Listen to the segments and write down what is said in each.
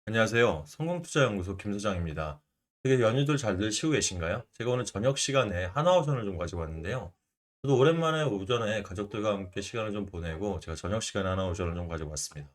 안녕하세요. 성공투자연구소 김소장입니다. 되게 연휴들 잘들 쉬고 계신가요? 제가 오늘 저녁 시간에 하나오션을 좀 가지고 왔는데요. 저도 오랜만에 오전에 가족들과 함께 시간을 좀 보내고 제가 저녁 시간에 하나오션을 좀 가지고 왔습니다.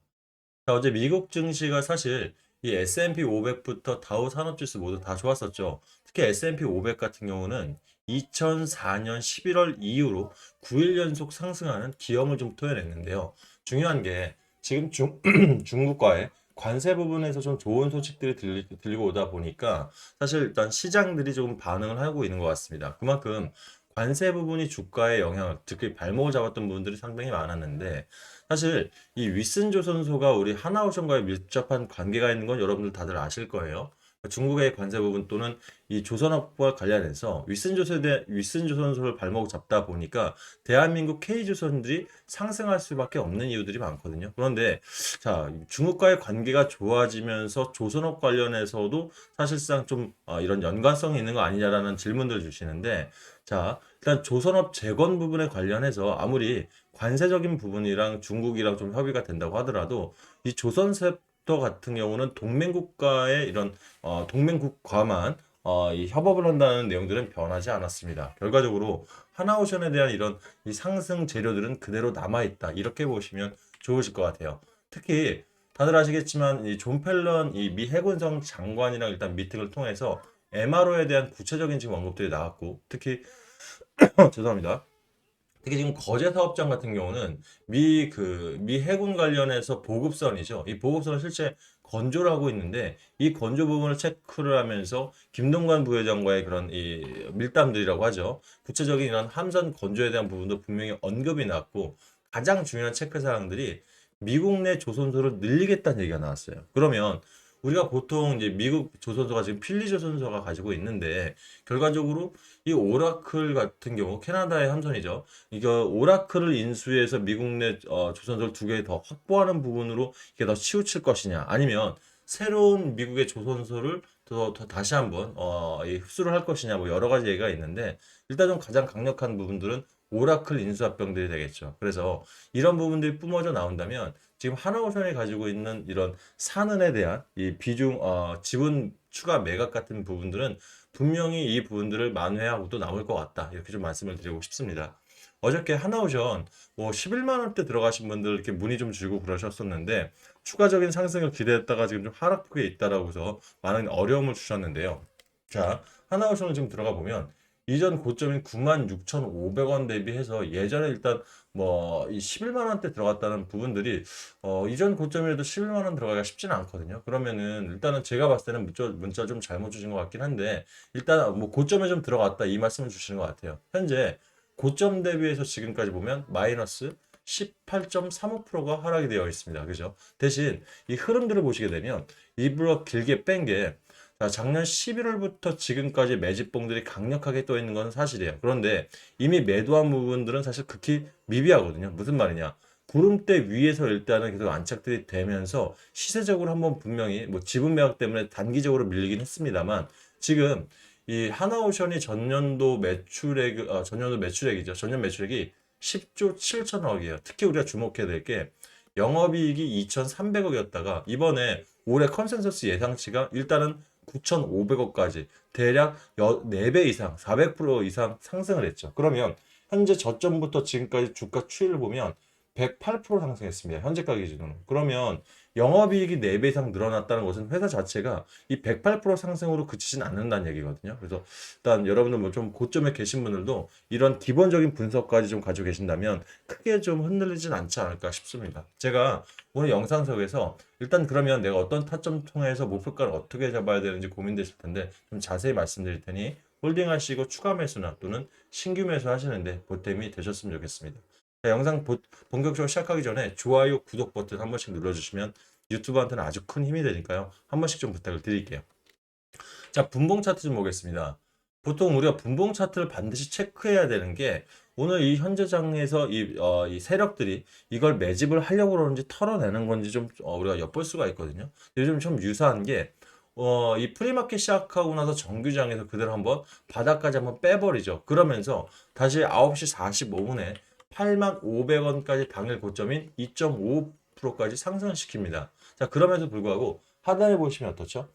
자, 어제 미국 증시가 사실 이 S&P 500부터 다우 산업지수 모두 다 좋았었죠. 특히 S&P 500 같은 경우는 2004년 11월 이후로 9일 연속 상승하는 기염을 좀 토해냈는데요. 중요한 게 지금 중국과의 관세 부분에서 좀 좋은 소식들이 들리고 오다 보니까 사실 일단 시장들이 조금 반응을 하고 있는 것 같습니다. 그만큼 관세 부분이 주가에 영향을, 특히 발목을 잡았던 부분들이 상당히 많았는데 사실 이 윗슨조선소가 우리 하나오션과의 밀접한 관계가 있는 건 여러분들 다들 아실 거예요. 중국의 관세 부분 또는 이 조선업과 관련해서 윗슨조선소를 발목 잡다 보니까 대한민국 K조선들이 상승할 수밖에 없는 이유들이 많거든요. 그런데 자, 중국과의 관계가 좋아지면서 조선업 관련해서도 사실상 좀 이런 연관성이 있는 거 아니냐라는 질문들을 주시는데 자, 일단 조선업 재건 부분에 관련해서 아무리 관세적인 부분이랑 중국이랑 좀 협의가 된다고 하더라도 이 조선섹터 같은 경우는 동맹국가의 이런 동맹국가만 이 협업을 한다는 내용들은 변하지 않았습니다. 결과적으로 하나오션에 대한 이런 이 상승 재료들은 그대로 남아 있다. 이렇게 보시면 좋으실 것 같아요. 특히 다들 아시겠지만 이 존 펠런 이 미 해군성 장관이랑 일단 미팅을 통해서 MRO에 대한 구체적인 지금 언급들이 나왔고 특히 죄송합니다. 특히 지금 거제 사업장 같은 경우는 미 해군 관련해서 보급선이죠. 이 보급선을 실제 건조를 하고 있는데 이 건조 부분을 체크를 하면서 김동관 부회장과의 그런 이 밀담들이라고 하죠. 구체적인 이런 함선 건조에 대한 부분도 분명히 언급이 났고 가장 중요한 체크 사항들이 미국 내 조선소를 늘리겠다는 얘기가 나왔어요. 그러면 우리가 보통 이제 미국 조선소가 지금 필리 조선소가 가지고 있는데 결과적으로 이 오라클 같은 경우 캐나다의 함선이죠. 이거 오라클을 인수해서 미국 내 조선소를 두 개 더 확보하는 부분으로 이게 더 치우칠 것이냐 아니면 새로운 미국의 조선소를 더 다시 한번 이 흡수를 할 것이냐 뭐 여러 가지 얘기가 있는데 일단 좀 가장 강력한 부분들은 오라클 인수합병들이 되겠죠. 그래서 이런 부분들이 뿜어져 나온다면 지금 하나오션이 가지고 있는 이런 산은에 대한 이 비중 지분 추가 매각 같은 부분들은 분명히 이 부분들을 만회하고 또 나올 것 같다. 이렇게 좀 말씀을 드리고 싶습니다. 어저께 하나오션 뭐 11만 원대 들어가신 분들 이렇게 문의 좀 주고 그러셨었는데 추가적인 상승을 기대했다가 지금 좀 하락폭에 있다라고 해서 많은 어려움을 주셨는데요. 자, 하나오션을 지금 들어가 보면 이전 고점인 96,500원 대비해서 예전에 일단 뭐 이 11만 원대 들어갔다는 부분들이 이전 고점이라도 11만 원 들어가기가 쉽지는 않거든요. 그러면은 일단은 제가 봤을 때는 문자 좀 잘못 주신 것 같긴 한데 일단 뭐 고점에 좀 들어갔다 이 말씀을 주시는 것 같아요. 현재 고점 대비해서 지금까지 보면 마이너스 18.35%가 하락이 되어 있습니다. 그죠? 대신 이 흐름들을 보시게 되면 일부러 길게 뺀 게 작년 11월부터 지금까지 매집봉들이 강력하게 떠 있는 건 사실이에요. 그런데 이미 매도한 부분들은 사실 극히 미비하거든요. 무슨 말이냐? 구름대 위에서 일단은 계속 안착들이 되면서 시세적으로 한번 분명히 뭐 지분 매각 때문에 단기적으로 밀리긴 했습니다만 지금 이 하나오션이 전년도 매출액이죠. 전년 매출액이 10조 7천억이에요. 특히 우리가 주목해야 될 게 영업이익이 2,300억이었다가 이번에 올해 컨센서스 예상치가 일단은 9,500억까지 대략 4배 이상, 400% 이상 상승을 했죠. 그러면 현재 저점부터 지금까지 주가 추이를 보면 108% 상승했습니다. 현재가 기준으로. 그러면 영업이익이 4배 이상 늘어났다는 것은 회사 자체가 이 108% 상승으로 그치진 않는다는 얘기거든요. 그래서 일단 여러분들 뭐 좀 고점에 계신 분들도 이런 기본적인 분석까지 좀 가지고 계신다면 크게 좀 흔들리진 않지 않을까 싶습니다. 제가 오늘 영상 속에서 일단 그러면 내가 어떤 타점 통해서 목표가를 어떻게 잡아야 되는지 고민되실 텐데 좀 자세히 말씀드릴 테니 홀딩 하시고 추가 매수나 또는 신규 매수 하시는데 보탬이 되셨으면 좋겠습니다. 자, 본격적으로 시작하기 전에 좋아요, 구독 버튼 한 번씩 눌러주시면 유튜브한테는 아주 큰 힘이 되니까요. 한 번씩 좀 부탁을 드릴게요. 자, 분봉 차트 좀 보겠습니다. 보통 우리가 분봉 차트를 반드시 체크해야 되는 게 오늘 이 현재 장에서 이 세력들이 이걸 매집을 하려고 그러는지 털어내는 건지 좀 우리가 엿볼 수가 있거든요. 요즘 좀 유사한 게 이 프리마켓 시작하고 나서 정규장에서 그대로 한번 바닥까지 한번 빼버리죠. 그러면서 다시 9시 45분에 85,500원까지 당일 고점인 2.5%까지 상승을 시킵니다. 자, 그럼에도 불구하고 하단에 보시면 어떻죠?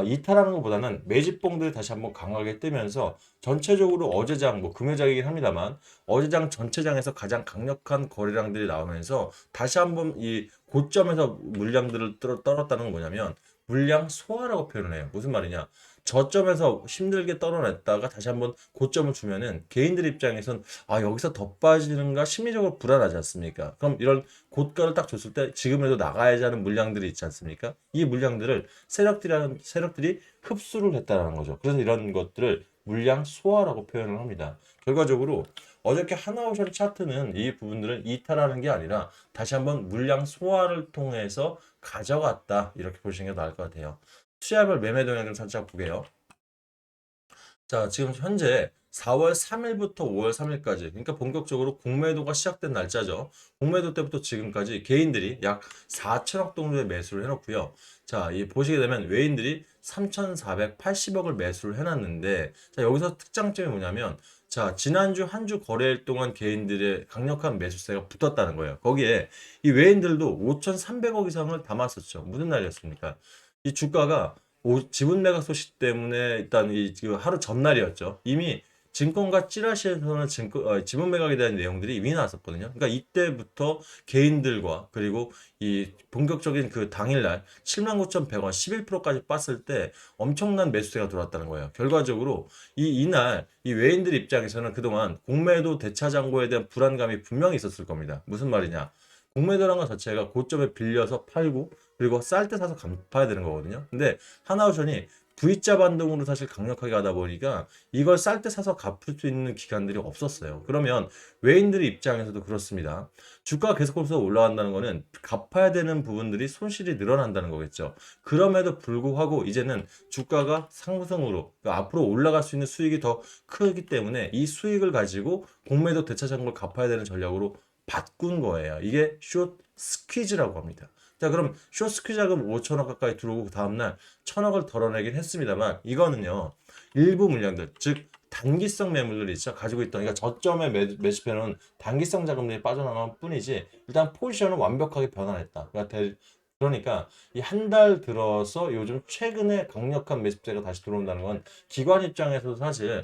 이탈하는 것보다는 매집봉들이 다시 한번 강하게 뜨면서 전체적으로 어제장 뭐 금요장이긴 합니다만 어제장 전체장에서 가장 강력한 거래량들이 나오면서 다시 한번 이 고점에서 물량들을 떨었다는 건 뭐냐면 물량 소화라고 표현을 해요. 무슨 말이냐? 저점에서 힘들게 떨어냈다가 다시 한번 고점을 주면은 개인들 입장에선 여기서 더 빠지는가 심리적으로 불안하지 않습니까? 그럼 이런 고가를 딱 줬을 때 지금이라도 나가야지 하는 물량들이 있지 않습니까? 이 물량들을 세력들이 흡수를 했다라는 거죠. 그래서 이런 것들을 물량 소화라고 표현을 합니다. 결과적으로 어저께 하나오션 차트는 이 부분들을 이탈하는 게 아니라 다시 한번 물량 소화를 통해서 가져갔다 이렇게 보시는 게 나을 것 같아요. 투자별 매매 동향 좀 살짝 보게요. 자, 지금 현재 4월 3일부터 5월 3일까지, 그러니까 본격적으로 공매도가 시작된 날짜죠. 공매도 때부터 지금까지 개인들이 약 4천억 정도의 매수를 해놓고요. 자, 이 보시게 되면 외인들이 3,480억을 매수를 해놨는데, 자, 여기서 특장점이 뭐냐면, 자, 지난주 한 주 거래일 동안 개인들의 강력한 매수세가 붙었다는 거예요. 거기에 이 외인들도 5,300억 이상을 담았었죠. 무슨 날이었습니까? 이 주가가 지분 매각 소식 때문에 일단 하루 전날이었죠. 이미 증권가 찌라시에서는 지분 매각에 대한 내용들이 이미 나왔었거든요. 그러니까 이때부터 개인들과 그리고 이 본격적인 그 당일날 79,100원 11%까지 빠졌을 때 엄청난 매수세가 들어왔다는 거예요. 결과적으로 이날 이 외인들 입장에서는 그동안 공매도 대차 잔고에 대한 불안감이 분명히 있었을 겁니다. 무슨 말이냐? 공매도라는 것 자체가 고점에 빌려서 팔고 그리고 쌀 때 사서 갚아야 되는 거거든요. 근데 하나오션이 V자 반동으로 사실 강력하게 가다 보니까 이걸 쌀 때 사서 갚을 수 있는 기간들이 없었어요. 그러면 외인들의 입장에서도 그렇습니다. 주가가 계속해서 올라간다는 거는 갚아야 되는 부분들이 손실이 늘어난다는 거겠죠. 그럼에도 불구하고 이제는 주가가 상승으로 그러니까 앞으로 올라갈 수 있는 수익이 더 크기 때문에 이 수익을 가지고 공매도 대차장고를 갚아야 되는 전략으로 바꾼 거예요. 이게 숏 스퀴즈라고 합니다. 자, 그럼 숏 스퀴즈 자금 5천억 가까이 들어오고 그 다음날 1천억을 덜어내긴 했습니다만 이거는요. 일부 물량들, 즉 단기성 매물들이 있죠. 가지고 있던 그러니까 저점에 매집해놓은 단기성 자금들이 빠져나갈 뿐이지 일단 포지션은 완벽하게 변환했다. 그러니까 이 한 달 들어서 요즘 최근에 강력한 매집세가 다시 들어온다는 건 기관 입장에서도 사실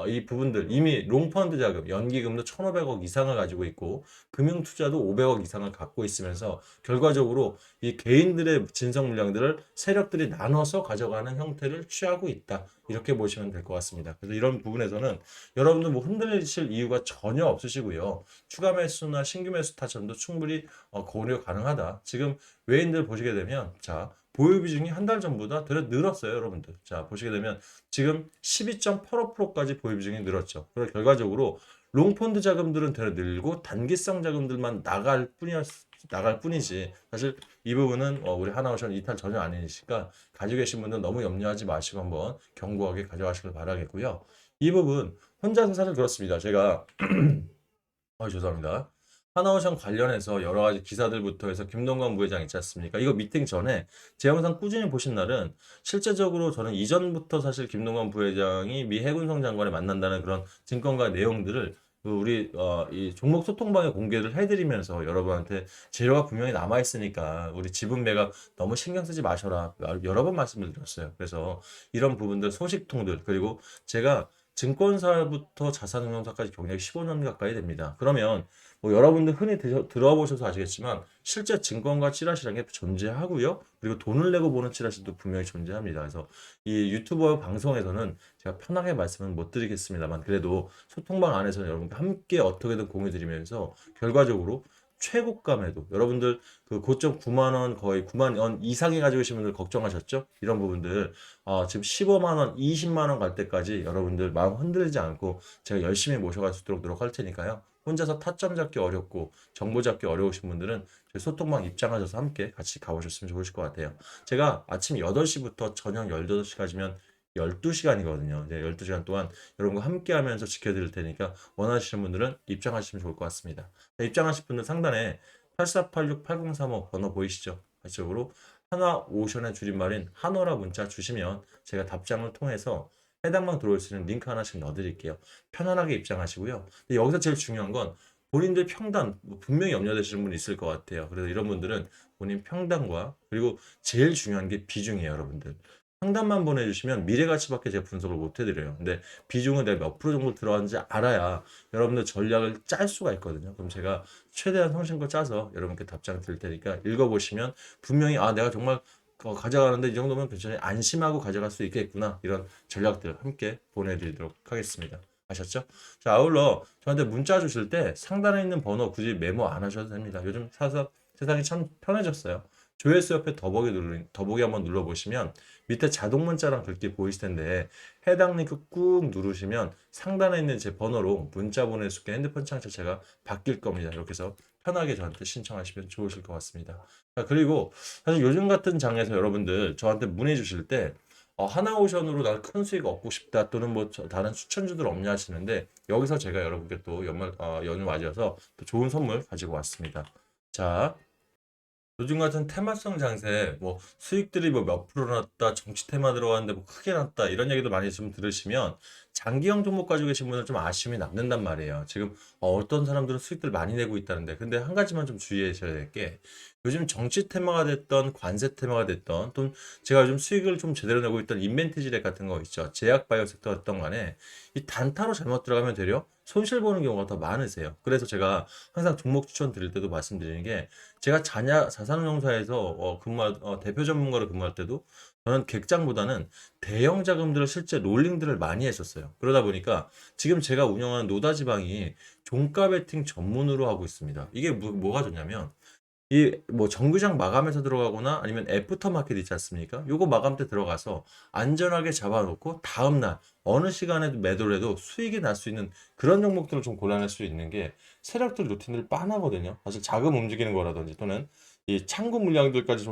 이 부분들 이미 롱펀드 자금, 연기금도 1,500억 이상을 가지고 있고 금융투자도 500억 이상을 갖고 있으면서 결과적으로 이 개인들의 진성 물량들을 세력들이 나눠서 가져가는 형태를 취하고 있다. 이렇게 보시면 될 것 같습니다. 그래서 이런 부분에서는 여러분들 뭐 흔들리실 이유가 전혀 없으시고요. 추가 매수나 신규 매수 타점도 충분히 고려 가능하다. 지금 외인들 보시게 되면 자 보유 비중이 한 달 전보다 되려 늘었어요, 여러분들. 자, 보시게 되면 지금 12.85%까지 보유 비중이 늘었죠. 그래서 결과적으로 롱펀드 자금들은 되려 늘고 단기성 자금들만 나갈 뿐이지. 사실 이 부분은 우리 하나오션 이탈 전혀 아니니까 가지고 계신 분들은 너무 염려하지 마시고 한번 견고하게 가져가시길 바라겠고요. 이 부분 혼자서 사실 그렇습니다. 제가 죄송합니다. 하나오션 관련해서 여러 가지 기사들부터 해서 김동관 부회장 있지 않습니까? 이거 미팅 전에 제 영상 꾸준히 보신 날은 실제적으로 저는 이전부터 사실 김동관 부회장이 미 해군성 장관을 만난다는 그런 증권가 내용들을 우리 이 종목 소통방에 공개를 해드리면서 여러분한테 재료가 분명히 남아 있으니까 우리 지분 매각 너무 신경 쓰지 마셔라 여러 번 말씀을 드렸어요. 그래서 이런 부분들 소식통들 그리고 제가 증권사부터 자산운용사까지 경력이 15년 가까이 됩니다. 그러면 뭐 여러분들 흔히 들어보셔서 아시겠지만 실제 증권가 찌라시라는 게 존재하고요. 그리고 돈을 내고 보는 찌라시도 분명히 존재합니다. 그래서 이 유튜버 방송에서는 제가 편하게 말씀은 못 드리겠습니다만 그래도 소통방 안에서는 여러분과 함께 어떻게든 공유 드리면서 결과적으로 최고감에도 여러분들 그 고점 9만 원 거의 9만 원 이상이 가지고 계신 분들 걱정하셨죠? 이런 부분들 지금 15만 원, 20만 원 갈 때까지 여러분들 마음 흔들리지 않고 제가 열심히 모셔갈 수 있도록 노력할 테니까요. 혼자서 타점 잡기 어렵고 정보 잡기 어려우신 분들은 저희 소통방 입장하셔서 함께 같이 가보셨으면 좋으실 것 같아요. 제가 아침 8시부터 저녁 18시까지면 12시간이거든요. 이제 12시간 동안 여러분과 함께 하면서 지켜드릴 테니까 원하시는 분들은 입장하시면 좋을 것 같습니다. 입장하실 분들 상단에 8486-8035 번호 보이시죠? 이쪽으로 하나오션의 줄임말인 한어라 문자 주시면 제가 답장을 통해서 해당 방 들어올 수 있는 링크 하나씩 넣어드릴게요. 편안하게 입장하시고요. 근데 여기서 제일 중요한 건 본인들 평단 분명히 염려되시는 분이 있을 것 같아요. 그래서 이런 분들은 본인 평단과 그리고 제일 중요한 게 비중이에요, 여러분들. 상담만 보내주시면 미래 가치밖에 제가 분석을 못 해드려요. 근데 비중은 내가 몇 프로 정도 들어가는지 알아야 여러분들 전략을 짤 수가 있거든요. 그럼 제가 최대한 성심껏 짜서 여러분께 답장 드릴 테니까 읽어보시면 분명히 내가 정말 가져가는데 이 정도면 괜찮이 안심하고 가져갈 수 있겠구나. 이런 전략들 함께 보내드리도록 하겠습니다. 아셨죠? 자, 아울러 저한테 문자 주실 때 상단에 있는 번호 굳이 메모 안 하셔도 됩니다. 요즘 세상이 참 편해졌어요. 조회수 옆에 더보기 한번 눌러보시면 밑에 자동 문자랑 글귀 보이실 텐데 해당 링크 꾹 누르시면 상단에 있는 제 번호로 문자 보낼 수 있게 핸드폰 창 자체가 바뀔 겁니다. 이렇게 해서 편하게 저한테 신청하시면 좋으실 것 같습니다. 자, 그리고 사실 요즘 같은 장에서 여러분들 저한테 문의 주실 때 하나오션으로 나는 큰 수익 얻고 싶다 또는 뭐 다른 추천주들 없냐 하시는데 여기서 제가 여러분께 또 연휴 맞이어서 또 좋은 선물 가지고 왔습니다. 자, 요즘 같은 테마성 장세, 뭐 수익들이 뭐 몇 프로 났다, 정치 테마 들어갔는데 뭐 크게 났다 이런 얘기도 많이 좀 들으시면 장기형 종목 가지고 계신 분은 좀 아쉬움이 남는단 말이에요. 지금 어떤 사람들은 수익들 많이 내고 있다는데, 근데 한 가지만 좀 주의하셔야 될 게 요즘 정치 테마가 됐던 관세 테마가 됐던 또는 제가 요즘 수익을 좀 제대로 내고 있던 인벤티지렉 같은 거 있죠. 제약 바이오 섹터였던 간에 이 단타로 잘못 들어가면 되려 손실 보는 경우가 더 많으세요. 그래서 제가 항상 종목 추천 드릴 때도 말씀드리는 게 제가 자산운용사에서 대표 전문가로 근무할 때도 저는 객장보다는 대형 자금들을 실제 롤링들을 많이 했었어요. 그러다 보니까 지금 제가 운영하는 노다지방이 종가 베팅 전문으로 하고 있습니다. 이게 뭐가 좋냐면 이 뭐 정규장 마감해서 들어가거나 아니면 애프터 마켓 있지 않습니까? 요거 마감 때 들어가서 안전하게 잡아놓고 다음날 어느 시간에 매도를 해도 수익이 날 수 있는 그런 종목들을 좀 골라낼 수 있는 게 세력들 루틴들 빤하거든요. 사실 자금 움직이는 거라든지 또는 이 창구 물량들까지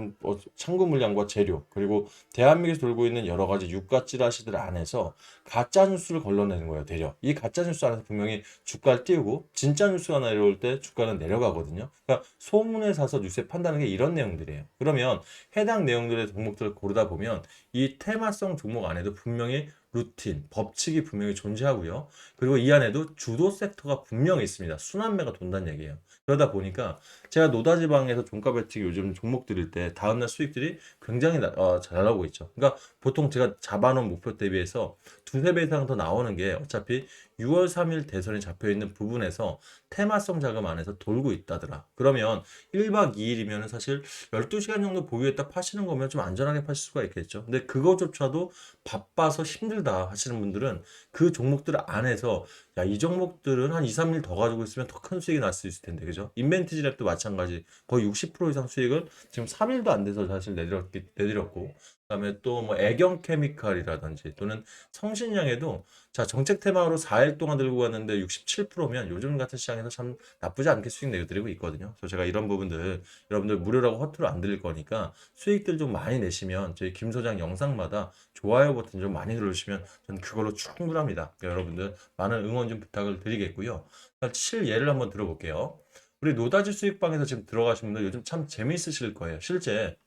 창구 물량과 재료 그리고 대한민국에서 돌고 있는 여러 가지 유가 찌라시들 안에서 가짜 뉴스를 걸러내는 거예요. 대려 이 가짜 뉴스 안에서 분명히 주가를 띄우고 진짜 뉴스가 내려올 때 주가는 내려가거든요. 그러니까 소문에 사서 뉴스에 판다는 게 이런 내용들이에요. 그러면 해당 내용들의 종목들을 고르다 보면 이 테마성 종목 안에도 분명히 루틴, 법칙이 분명히 존재하고요. 그리고 이 안에도 주도 섹터가 분명히 있습니다. 순환매가 돈다는 얘기예요. 그러다 보니까 제가 노다지방에서 종가 베팅기 요즘 종목 들일 때 다음날 수익들이 굉장히 잘 나오고 있죠. 그러니까 보통 제가 잡아놓은 목표 대비해서 두세 배 이상 더 나오는 게 어차피 6월 3일 대선이 잡혀 있는 부분에서 테마성 자금 안에서 돌고 있다더라. 그러면 1박 2일이면 사실 12시간 정도 보유했다 파시는 거면 좀 안전하게 파실 수가 있겠죠. 근데 그거조차도 바빠서 힘들다 하시는 분들은 그 종목들 안에서 야, 이 종목들은 한 2, 3일 더 가지고 있으면 더 큰 수익이 날 수 있을 텐데. 그죠? 인벤티지랩도 마찬가지. 거의 60% 이상 수익을 지금 3일도 안 돼서 사실 내드렸고. 그다음에 또 뭐 애경 케미칼이라든지 또는 성신양에도 자, 정책 테마로 4일 동안 들고 갔는데 67%면 요즘 같은 시장에서 참 나쁘지 않게 수익 내드리고 있거든요. 그래서 제가 이런 부분들 여러분들 무료라고 허투루 안 드릴 거니까 수익들 좀 많이 내시면 저희 김 소장 영상마다 좋아요 버튼 좀 많이 눌러주시면 저는 그걸로 충분합니다. 그러니까 여러분들 많은 응원 좀 부탁을 드리겠고요. 실예를 한번 들어볼게요. 우리 노다지 수익방에서 지금 들어가신 분들 요즘 참 재미있으실 거예요. 실제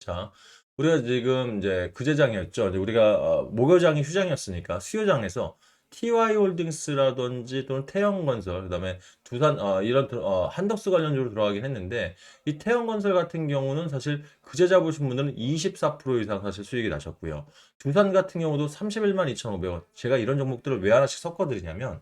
자, 우리가 지금 이제 그제장이었죠. 이제 우리가 목요장이 휴장이었으니까 수요장에서 TY홀딩스라든지 또는 태영건설, 그다음에 두산 한덕수 관련주로 들어가긴 했는데 이 태영건설 같은 경우는 사실 그제 잡으신 분들은 24% 이상 사실 수익이 나셨고요. 두산 같은 경우도 31만 2,500원. 제가 이런 종목들을 왜 하나씩 섞어드리냐면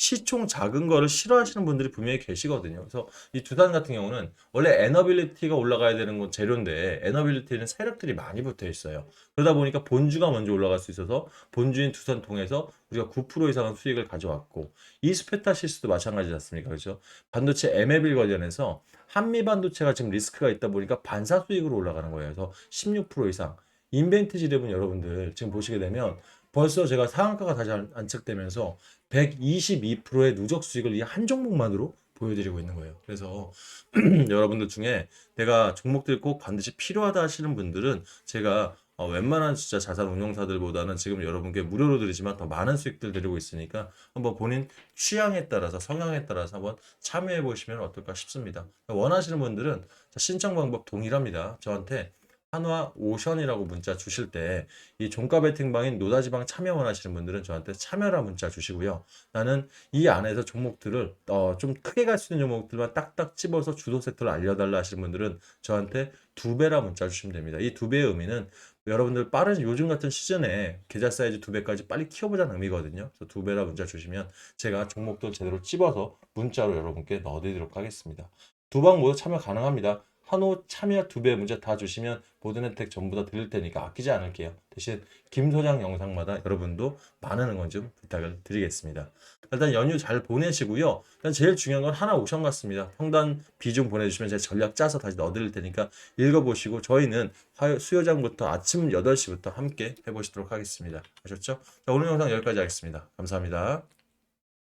시총 작은 거를 싫어하시는 분들이 분명히 계시거든요. 그래서 이 두산 같은 경우는 원래 에너빌리티가 올라가야 되는 건 재료인데 에너빌리티는 세력들이 많이 붙어 있어요. 그러다 보니까 본주가 먼저 올라갈 수 있어서 본주인 두산 통해서 우리가 9% 이상의 수익을 가져왔고 이스페타시스도 마찬가지지 않습니까? 그렇죠? 반도체 에메빌 관련해서 한미 반도체가 지금 리스크가 있다 보니까 반사 수익으로 올라가는 거예요. 그래서 16% 이상. 인벤티지 랩은 여러분들 지금 보시게 되면 벌써 제가 상한가가 다시 안착되면서 122%의 누적 수익을 이 한 종목만으로 보여드리고 있는 거예요. 그래서 여러분들 중에 내가 종목들 꼭 반드시 필요하다 하시는 분들은 제가 웬만한 진짜 자산 운용사들보다는 지금 여러분께 무료로 드리지만 더 많은 수익들 드리고 있으니까 한번 본인 취향에 따라서 성향에 따라서 한번 참여해 보시면 어떨까 싶습니다. 원하시는 분들은 신청 방법 동일합니다. 저한테 한화 오션이라고 문자 주실 때 이 종가 베팅방인 노다지방 참여 원하시는 분들은 저한테 참여라 문자 주시고요. 나는 이 안에서 종목들을 좀 크게 갈 수 있는 종목들만 딱딱 집어서 주도 세트를 알려달라 하시는 분들은 저한테 두 배라 문자 주시면 됩니다. 이 두 배의 의미는 여러분들 빠른 요즘 같은 시즌에 계좌 사이즈 두 배까지 빨리 키워보자는 의미거든요. 그래서 두 배라 문자 주시면 제가 종목들 제대로 집어서 문자로 여러분께 넣어드리도록 하겠습니다. 두 방 모두 참여 가능합니다. 한호 참여 두 배 문자 다 주시면 모든 혜택 전부 다 드릴 테니까 아끼지 않을게요. 대신 김 소장 영상마다 여러분도 많은 응원 좀 부탁을 드리겠습니다. 일단 연휴 잘 보내시고요. 일단 제일 중요한 건 하나 오션 같습니다. 평단 비중 보내주시면 제가 전략 짜서 다시 넣어드릴 테니까 읽어보시고 저희는 수요장부터 아침 8시부터 함께 해보시도록 하겠습니다. 아셨죠? 자, 오늘 영상 여기까지 하겠습니다. 감사합니다.